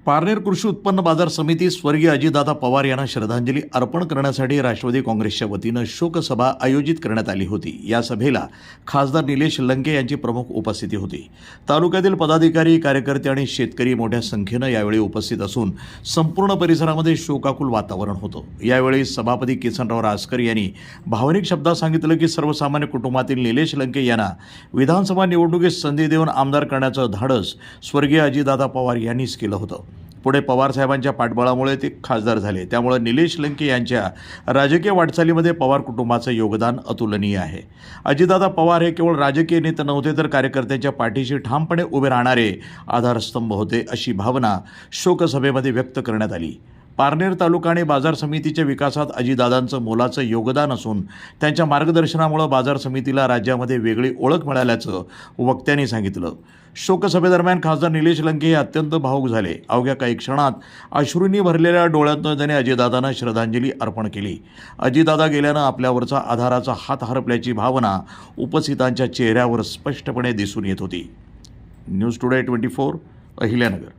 पारनेर कृषी उत्पन्न बाजार समिती स्वर्गीय अजितदादा पवार यांना श्रद्धांजली अर्पण करण्यासाठी राष्ट्रवादी काँग्रेसच्या वतीनं शोकसभा आयोजित करण्यात आली होती। या सभेला खासदार निलेश लंके यांची प्रमुख उपस्थिती होती। तालुक्यातील पदाधिकारी, कार्यकर्ते आणि शेतकरी मोठ्या संख्येनं यावेळी उपस्थित असून संपूर्ण परिसरामध्ये शोकाकुल वातावरण होतं। यावेळी सभापती किसनराव राजकर यांनी भावनिक शब्दात सांगितलं की सर्वसामान्य कुटुंबातील निलेश लंके यांना विधानसभा निवडणुकीत संधी देऊन आमदार करण्याचं धाडस स्वर्गीय अजितदादा पवार यांनीच केलं होतं। पुढे पवार साहेबांच्या पाठबळामुळे ते खासदार झाले। त्यामुळे निलेश लंके यांच्या राजकीय वाटचालीमध्ये पवार कुटुंबाचं योगदान अतुलनीय आहे। अजितदादा पवार हे केवळ राजकीय नेते नव्हते, तर कार्यकर्त्यांच्या पाठीशी ठामपणे उभे राहणारे आधारस्तंभ होते, अशी भावना शोकसभेमध्ये व्यक्त करण्यात आली। पारनेर तालुका आणि बाजार समितीच्या विकासात अजितदादांचं मोलाचं योगदान असून त्यांच्या मार्गदर्शनामुळे बाजार समितीला राज्यामध्ये वेगळी ओळख मिळाल्याचं वक्त्यांनी सांगितलं। शोकसभेदरम्यान खासदार निलेश लंके हे अत्यंत भावुक झाले। अवघ्या काही क्षणात अश्रूंनी भरलेल्या डोळ्यातून त्याने अजितदादांना श्रद्धांजली अर्पण केली। अजितदादा गेल्यानं आपल्यावरचा आधाराचा हात हरपल्याची भावना उपस्थितांच्या चेहऱ्यावर स्पष्टपणे दिसून येत होती। News today 24 Ahilyanagar.